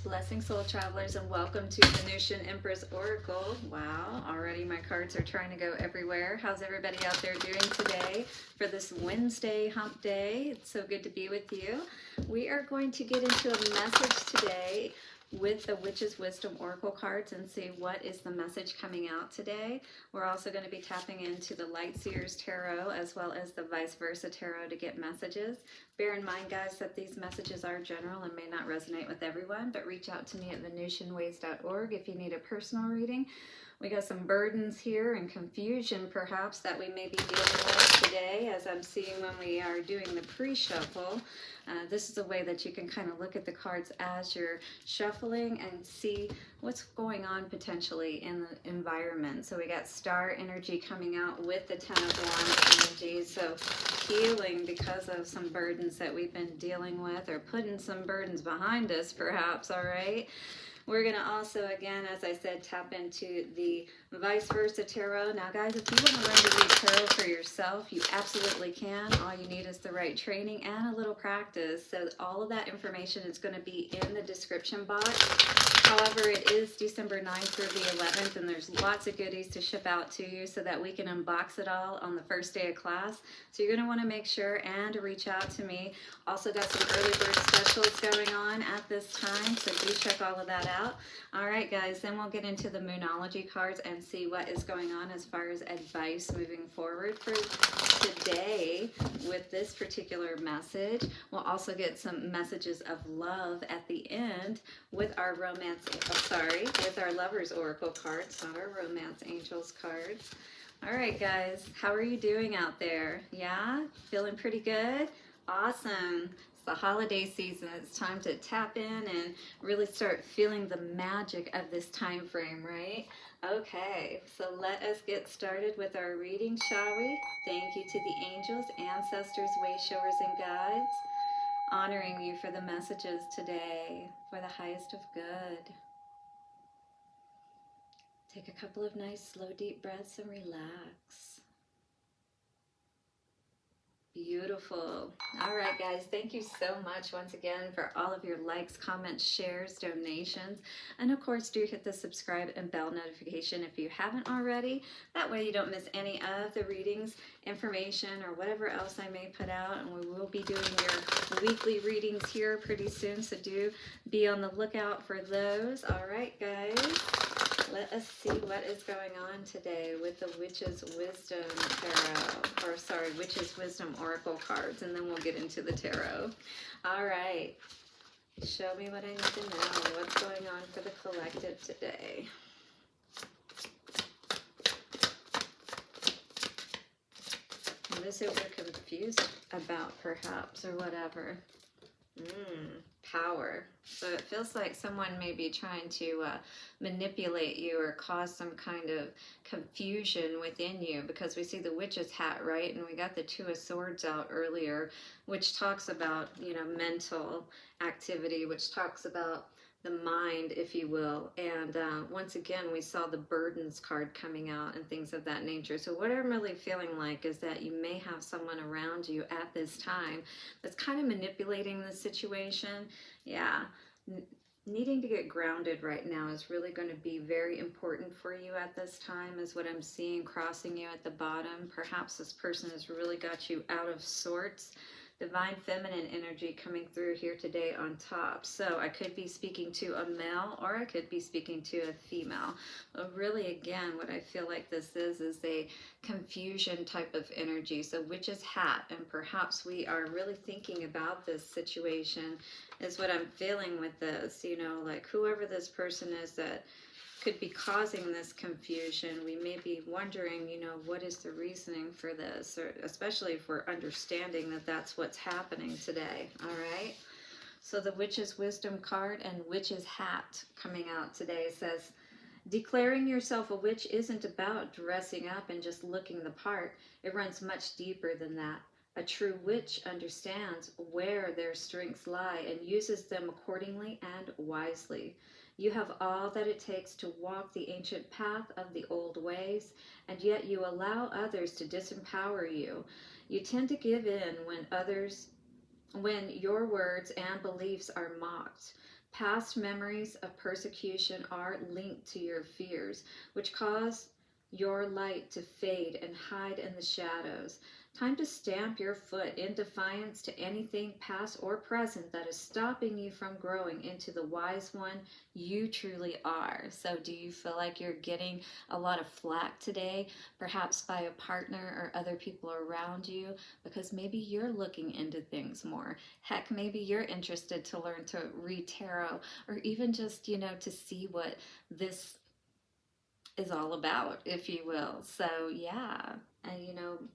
Blessing soul travelers, and welcome to Venusian Empress Oracle. Wow, already my cards are trying to go everywhere. How's everybody out there doing today for this Wednesday hump day? It's so good to be with you. We are going to get into a message today with the Witch's Wisdom Oracle cards and see what is the message coming out today. We're also going to be tapping into the Light Seers Tarot as well as the Vice Versa Tarot to get messages. Bear in mind, guys, that these messages are general and may not resonate with everyone, but reach out to me at venusianways.org if you need a personal reading. We got some burdens here and confusion, perhaps, that we may be dealing with today, as I'm seeing when we are doing the pre-shuffle. This is a way that you can kind of look at the cards as you're shuffling and see what's going on potentially in the environment. So we got star energy coming out with the Ten of Wands energy. So healing because of some burdens that we've been dealing with, or putting some burdens behind us, perhaps, all right? We're going to also, again, as I said, tap into the Vice Versa Tarot. Now, guys, if you want to learn to read tarot for yourself, you absolutely can. All you need is the right training and a little practice. So all of that information is going to be in the description box. However, it is December 9th through the 11th, and there's lots of goodies to ship out to you so that we can unbox it all on the first day of class. So you're going to want to make sure and reach out to me. Also got some early bird specials going on at this time, so do check all of that out. All right, guys, then we'll get into the Moonology cards and see what is going on as far as advice moving forward for today with this particular message. We'll also get some messages of love at the end with our with our Lovers Oracle cards, not our Romance Angels cards. All right, guys, how are you doing out there? Yeah, feeling pretty good? Awesome. It's the holiday season. It's time to tap in and really start feeling the magic of this time frame, right? Okay, so let us get started with our reading, shall we? Thank you to the angels, ancestors, way showers, and guides, honoring you for the messages today for the highest of good. Take a couple of nice, slow, deep breaths and relax. Beautiful. All right, guys, thank you so much once again for all of your likes, comments, shares, donations, and of course do hit the subscribe and bell notification if you haven't already. That way you don't miss any of the readings, information, or whatever else I may put out, and we will be doing your weekly readings here pretty soon, so do be on the lookout for those. All right, guys. Let us see what is going on today with the Witch's Wisdom Tarot, Witch's Wisdom Oracle cards, and then we'll get into the tarot. All right, show me what I need to know. What's going on for the collective today? What is it we're confused about, perhaps, or whatever? Power. So it feels like someone may be trying to manipulate you or cause some kind of confusion within you, because we see the witch's hat, right? And we got the Two of Swords out earlier, which talks about, you know, mental activity, which talks about the mind, if you will. And once again, we saw the burdens card coming out and things of that nature. So what I'm really feeling like is that you may have someone around you at this time that's kind of manipulating the situation. Yeah. Needing to get grounded right now is really going to be very important for you at this time, is what I'm seeing crossing you at the bottom. Perhaps this person has really got you out of sorts. Divine feminine energy coming through here today on top. So I could be speaking to a male or I could be speaking to a female. But really, again, what I feel like this is a confusion type of energy. So witch's hat, and perhaps we are really thinking about this situation is what I'm feeling with this. You know, like whoever this person is that could be causing this confusion, we may be wondering, you know, what is the reasoning for this, or especially if we're understanding that that's what's happening today. All right, so the Witch's Wisdom card and Witch's hat coming out today says, declaring yourself a witch isn't about dressing up and just looking the part. It runs much deeper than that. A true witch understands where their strengths lie and uses them accordingly and wisely. You have all that it takes to walk the ancient path of the old ways, and yet you allow others to disempower you. You tend to give in when your words and beliefs are mocked. Past memories of persecution are linked to your fears, which cause your light to fade and hide in the shadows. Time to stamp your foot in defiance to anything past or present that is stopping you from growing into the wise one you truly are. So do you feel like you're getting a lot of flack today, perhaps by a partner or other people around you, because maybe you're looking into things more? Heck, maybe you're interested to learn to read tarot, or even just, to see what this is all about, if you will. So yeah, and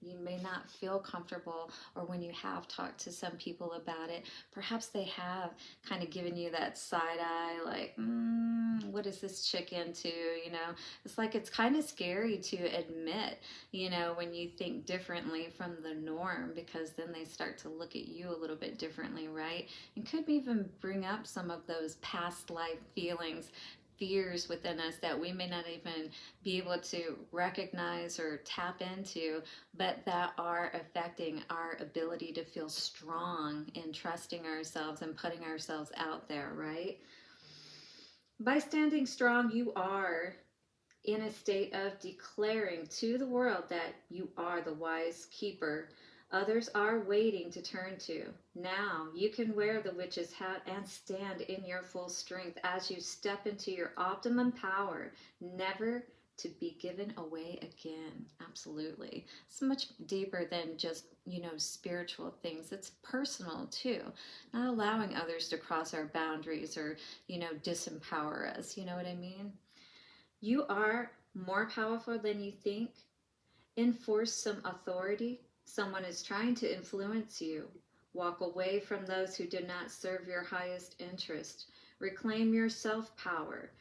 you may not feel comfortable, or when you have talked to some people about it, perhaps they have kind of given you that side eye, like, what is this chick into? It's like, it's kind of scary to admit, when you think differently from the norm, because then they start to look at you a little bit differently, right? And could even bring up some of those past life fears within us that we may not even be able to recognize or tap into, but that are affecting our ability to feel strong in trusting ourselves and putting ourselves out there, right? By standing strong, you are in a state of declaring to the world that you are the wise keeper others are waiting to turn to. Now you can wear the witch's hat and stand in your full strength as you step into your optimum power, never to be given away again. Absolutely. It's much deeper than just, spiritual things. It's personal too. Not allowing others to cross our boundaries or, disempower us. You know what I mean? You are more powerful than you think. Enforce some authority. Someone is trying to influence you. Walk away from those who do not serve your highest interest. Reclaim your self-power.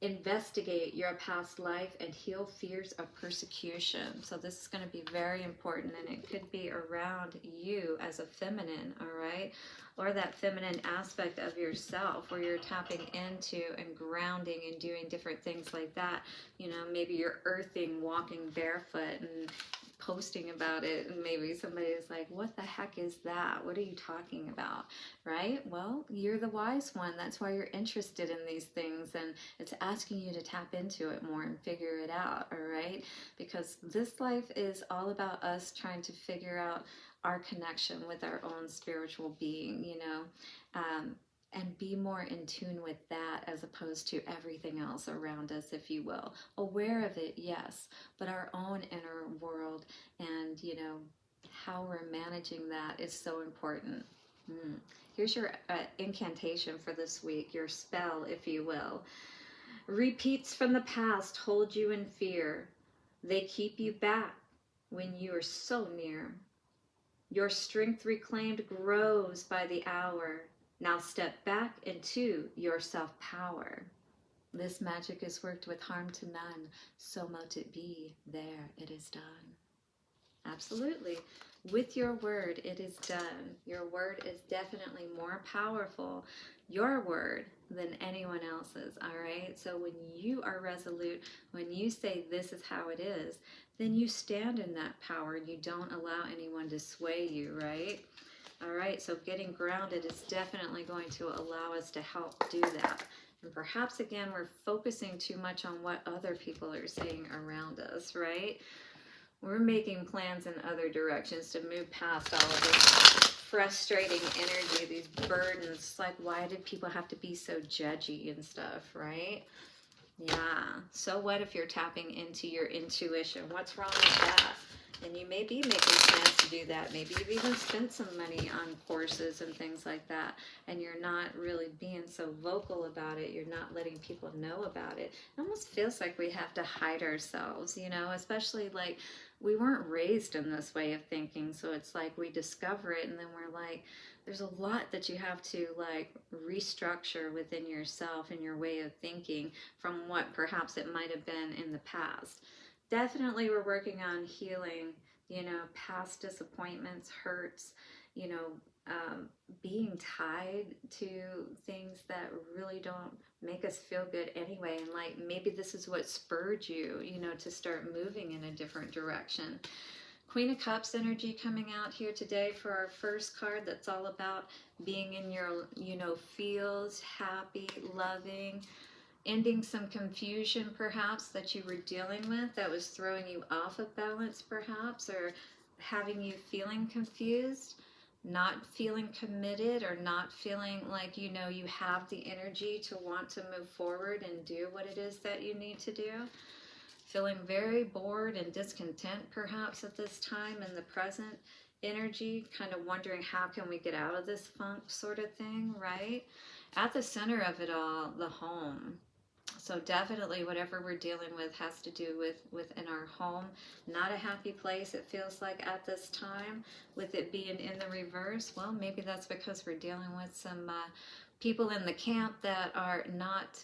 Investigate your past life and heal fears of persecution. So this is going to be very important, and it could be around you as a feminine, all right? Or that feminine aspect of yourself where you're tapping into and grounding and doing different things like that. Maybe you're earthing, walking barefoot and posting about it, and maybe somebody is like, what the heck is that? What are you talking about? Right? Well, you're the wise one. That's why you're interested in these things, and it's asking you to tap into it more and figure it out, all right? Because this life is all about us trying to figure out our connection with our own spiritual being, and be more in tune with that as opposed to everything else around us, if you will. Aware of it, yes, but our own inner world and, how we're managing that is so important. Here's your incantation for this week, your spell, if you will. Repeats from the past hold you in fear. They keep you back when you are so near. Your strength reclaimed grows by the hour. Now step back into your self-power. This magic is worked with harm to none, so mote it be, there it is done. Absolutely. With your word, it is done. Your word is definitely more powerful, your word, than anyone else's, all right? So when you are resolute, when you say this is how it is, then you stand in that power. You don't allow anyone to sway you, right? All right, so getting grounded is definitely going to allow us to help do that. And perhaps, again, we're focusing too much on what other people are saying around us, right? We're making plans in other directions to move past all of this frustrating energy, these burdens. Like, why did people have to be so judgy and stuff, right? Yeah. So what if you're tapping into your intuition? What's wrong with that? And you may be making plans to do that. Maybe you've even spent some money on courses and things like that, and you're not really being so vocal about it. You're not letting people know about it. It almost feels like we have to hide ourselves, especially like we weren't raised in this way of thinking. So it's like we discover it, and then we're like, there's a lot that you have to like restructure within yourself and your way of thinking from what perhaps it might have been in the past. Definitely we're working on healing, past disappointments, hurts, being tied to things that really don't make us feel good anyway. And like, maybe this is what spurred you, to start moving in a different direction. Queen of Cups energy coming out here today for our first card. That's all about being in your, feels, happy, loving, ending some confusion perhaps that you were dealing with that was throwing you off of balance perhaps, or having you feeling confused, not feeling committed, or not feeling like you have the energy to want to move forward and do what it is that you need to do. Feeling very bored and discontent perhaps at this time in the present energy, kind of wondering how can we get out of this funk sort of thing, right? At the center of it all, the home. So definitely whatever we're dealing with has to do with within our home. Not a happy place, it feels like, at this time. With it being in the reverse, well, maybe that's because we're dealing with some people in the camp that are not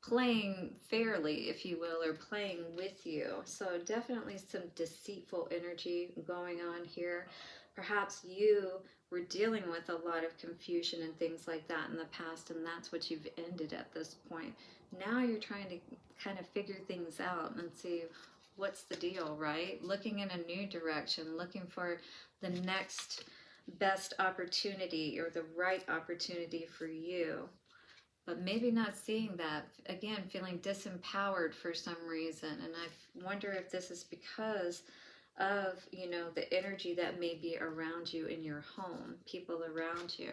playing fairly, if you will, or playing with you. So definitely some deceitful energy going on here. Perhaps you were dealing with a lot of confusion and things like that in the past, and that's what you've ended at this point. Now you're trying to kind of figure things out and see what's the deal, right? Looking in a new direction, looking for the next best opportunity or the right opportunity for you. But maybe not seeing that, again, feeling disempowered for some reason. And I wonder if this is because of, the energy that may be around you in your home, people around you.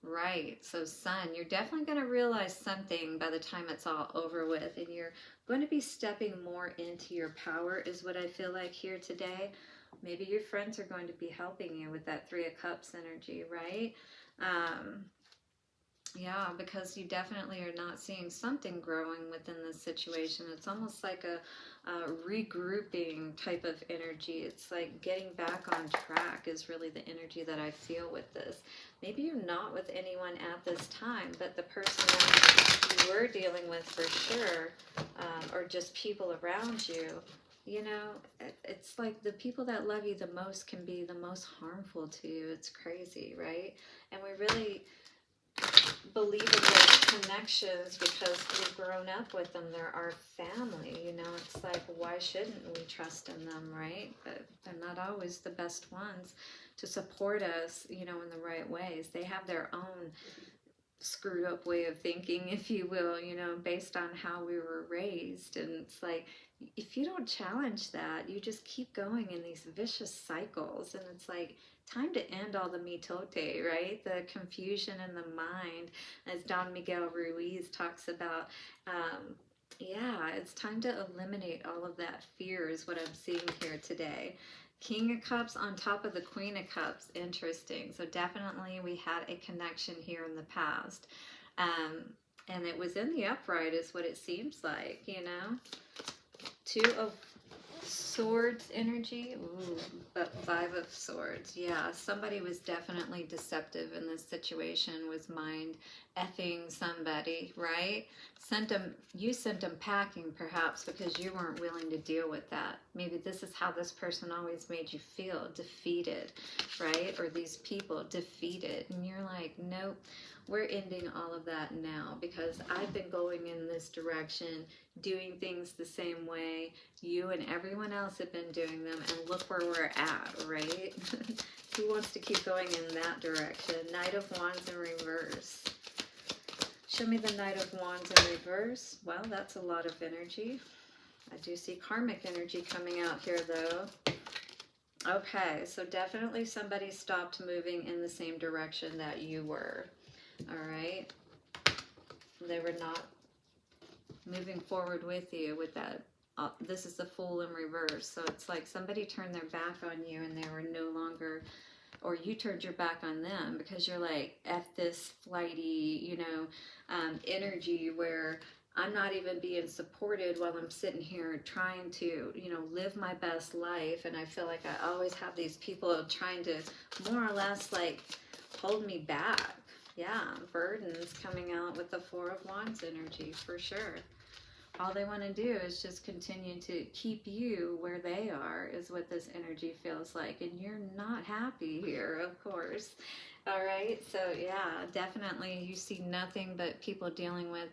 Right, so Sun, you're definitely going to realize something by the time it's all over with, and you're going to be stepping more into your power is what I feel like here today. Maybe your friends are going to be helping you with that Three of Cups energy, right? Yeah, because you definitely are not seeing something growing within this situation. It's almost like a regrouping type of energy. It's like getting back on track is really the energy that I feel with this. Maybe you're not with anyone at this time, but the person that you were dealing with for sure, or just people around you, it's like the people that love you the most can be the most harmful to you. It's crazy, right? And we really believe in those connections because we've grown up with them. They're our family, it's like, why shouldn't we trust in them, right? But they're not always the best ones to support us, in the right ways. They have their own screwed up way of thinking, if you will, based on how we were raised. And it's like, if you don't challenge that, you just keep going in these vicious cycles. And it's like, time to end all the mitote, right? The confusion in the mind, as Don Miguel Ruiz talks about. Yeah, it's time to eliminate all of that fear is what I'm seeing here today. King of Cups on top of the Queen of Cups. Interesting. So definitely we had a connection here in the past. And it was in the upright is what it seems like, Two of Swords energy. Ooh, but Five of Swords. Yeah, somebody was definitely deceptive in this situation, was mind effing somebody, right? You sent them packing perhaps because you weren't willing to deal with that. Maybe this is how this person always made you feel, defeated, right? Or these people defeated. And you're like, nope, we're ending all of that now because I've been going in this direction, doing things the same way. You and everyone else have been doing them, and look where we're at, right? Who wants to keep going in that direction? Knight of Wands in reverse. Show me the Knight of Wands in reverse. Well, that's a lot of energy. I do see karmic energy coming out here, though. Okay, so definitely somebody stopped moving in the same direction that you were. All right? They were not moving forward with you with that. This is the Fool in reverse. So it's like somebody turned their back on you and they were no longer, or you turned your back on them because you're like, F this flighty, energy where I'm not even being supported while I'm sitting here trying to, live my best life. And I feel like I always have these people trying to more or less like hold me back. Yeah, burdens coming out with the Four of Wands energy for sure. All they want to do is just continue to keep you where they are is what this energy feels like. And you're not happy here, of course. All right, so yeah, definitely you see nothing but people dealing with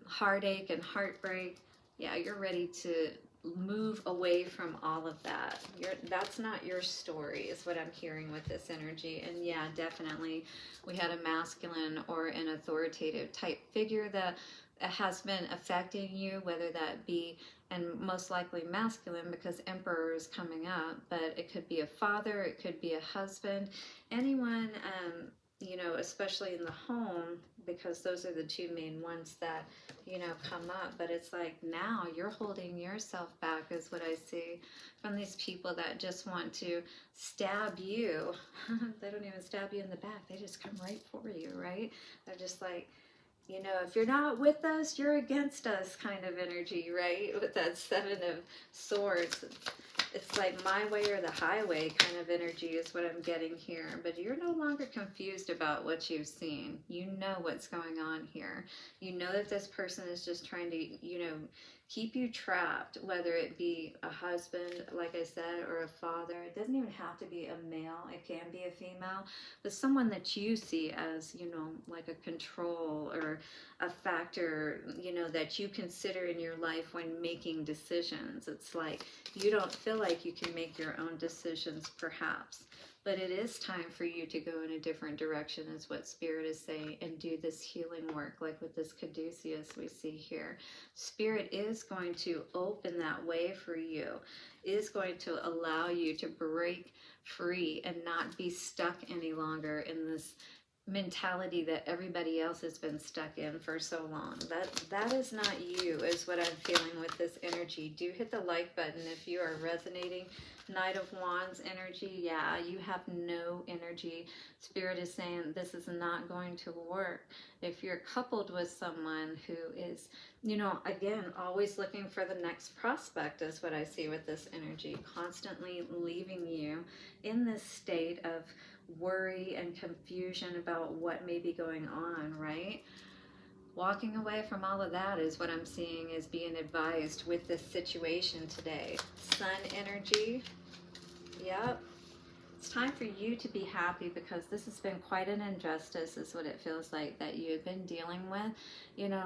heartache and heartbreak. Yeah, you're ready to move away from all of that. That's not your story, is what I'm hearing with this energy. And yeah, definitely we had a masculine or an authoritative type figure that has been affecting you, whether that be, and most likely masculine because Emperor is coming up, but it could be a father, it could be a husband, anyone, you know, especially in the home, because those are the two main ones that, you know, come up. But it's like now you're holding yourself back, is what I see, from these people that just want to stab you. They don't even stab you in the back, they just come right for you, right? They're just like, you know, if you're not with us, you're against us kind of energy, right? With that Seven of Swords. It's like my way or the highway kind of energy is what I'm getting here. But you're no longer confused about what you've seen. You know what's going on here. You know that this person is just trying to, you know, keep you trapped, whether it be a husband, like I said, or a father. It doesn't even have to be a male. It can be a female, but someone that you see as, you know, like a control or a factor, you know, that you consider in your life when making decisions. It's like you don't feel like you can make your own decisions, perhaps. But it is time for you to go in a different direction, is what Spirit is saying, and do this healing work, like with this caduceus we see here. Spirit is going to open that way for you, is going to allow you to break free and not be stuck any longer in this mentality that everybody else has been stuck in for so long. That is not you, is what I'm feeling with this energy. Do hit the like button if you are resonating. Knight of Wands energy, yeah, you have no energy. Spirit is saying this is not going to work. If you're coupled with someone who is, you know, again, always looking for the next prospect, is what I see with this energy, constantly leaving you in this state of worry and confusion about what may be going on, right? Walking away from all of that is what I'm seeing is being advised with this situation today. Sun energy, yep. It's time for you to be happy, because this has been quite an injustice, is what it feels like, that you have been dealing with. You know,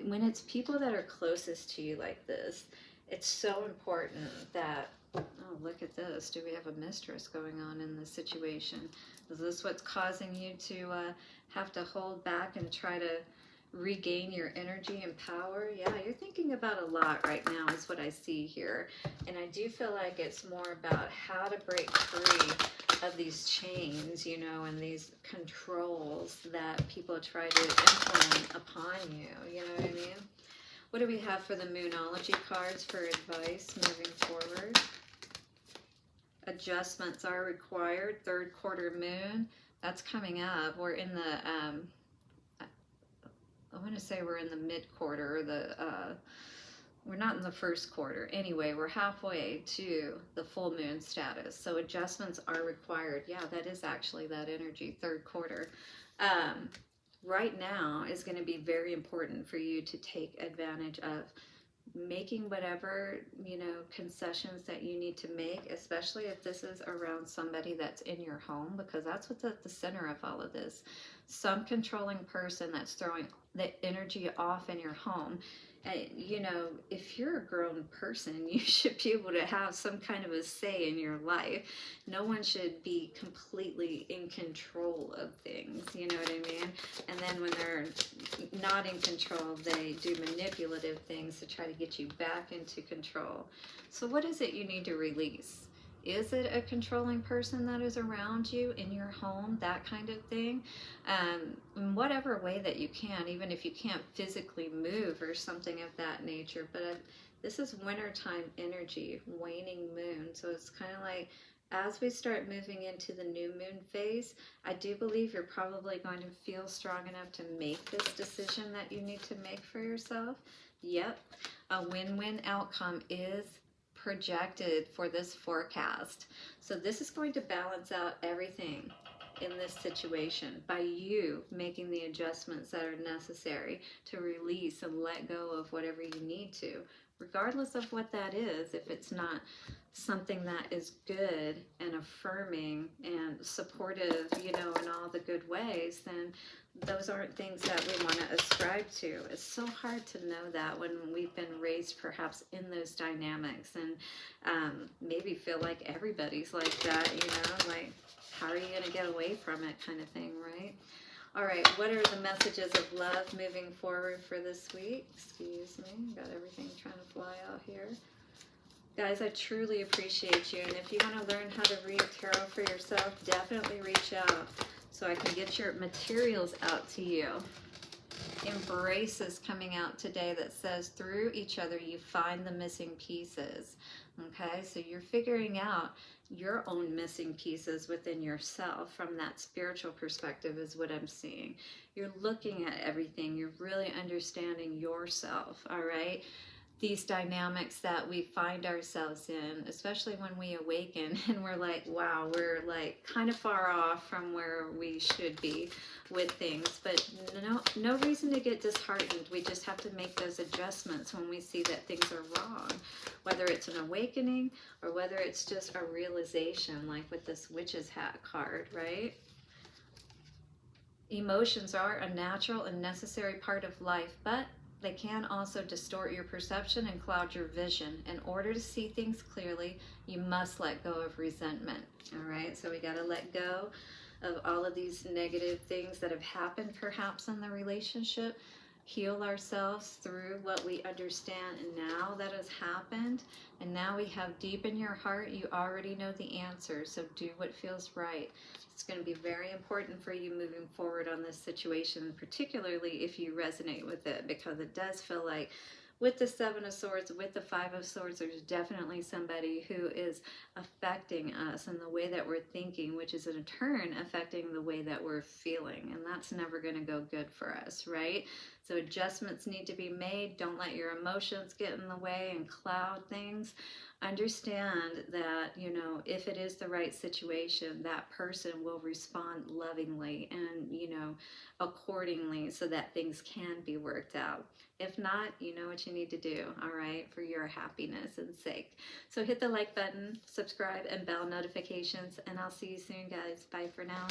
when it's people that are closest to you like this, it's so important that, oh, look at this. Do we have a mistress going on in this situation? Is this what's causing you to have to hold back and try to regain your energy and power? Yeah, you're thinking about a lot right now, is what I see here. And I do feel like it's more about how to break free of these chains, you know, and these controls that people try to implement upon you. You know what I mean? What do we have for the Moonology cards for advice moving forward? Adjustments are required. Third quarter moon, that's coming up. We're in the I want to say we're in the mid-quarter, we're not in the first quarter. Anyway, we're halfway to the full moon status. So adjustments are required. Yeah, that is actually that energy, third quarter. Right now is going to be very important for you to take advantage of making whatever, you know, concessions that you need to make, especially if this is around somebody that's in your home, because that's what's at the center of all of this. Some controlling person that's throwing the energy off in your home. You know, if you're a grown person, you should be able to have some kind of a say in your life. No one should be completely in control of things, you know what I mean? And then when they're not in control, they do manipulative things to try to get you back into control. So what is it you need to release? Is it a controlling person that is around you in your home, that kind of thing? In whatever way that you can, even if you can't physically move or something of that nature. But this is wintertime energy, waning moon. So it's kind of like, as we start moving into the new moon phase, I do believe you're probably going to feel strong enough to make this decision that you need to make for yourself. Yep, a win-win outcome is projected for this forecast. So this is going to balance out everything in this situation by you making the adjustments that are necessary to release and let go of whatever you need to, regardless of what that is. If it's not something that is good and affirming and supportive, you know, in all the good ways, then those aren't things that we want to ascribe to. It's so hard to know that when we've been raised perhaps in those dynamics, and maybe feel like everybody's like that, like, how are you going to get away from it kind of thing, right? All right, what are the messages of love moving forward for this week? Excuse me, got everything trying to fly out here. Guys, I truly appreciate you, and if you want to learn how to read tarot for yourself, definitely reach out so I can get your materials out to you. Embrace is coming out today that says through each other you find the missing pieces. Okay, so you're figuring out your own missing pieces within yourself from that spiritual perspective is what I'm seeing. You're looking at everything. You're really understanding yourself, all right? These dynamics that we find ourselves in, especially when we awaken and we're like, wow, we're like kind of far off from where we should be with things, but no reason to get disheartened. We just have to make those adjustments when we see that things are wrong, whether it's an awakening or whether it's just a realization, like with this witch's hat card, right? Emotions are a natural and necessary part of life, but they can also distort your perception and cloud your vision. In order to see things clearly, you must let go of resentment. All right, so we got to let go of all of these negative things that have happened perhaps in the relationship, heal ourselves through what we understand and now that has happened, and now we have deep in your heart, you already know the answer, so do what feels right. It's going to be very important for you moving forward on this situation, particularly if you resonate with it, because it does feel like with the Seven of Swords, with the Five of Swords, there's definitely somebody who is affecting us in the way that we're thinking, which is in turn affecting the way that we're feeling. And that's never going to go good for us, right? So adjustments need to be made. Don't let your emotions get in the way and cloud things. Understand that, if it is the right situation, that person will respond lovingly and, accordingly so that things can be worked out. If not, you know what you need to do, all right, for your happiness and sake. So hit the like button, subscribe, and bell notifications, and I'll see you soon, guys. Bye for now.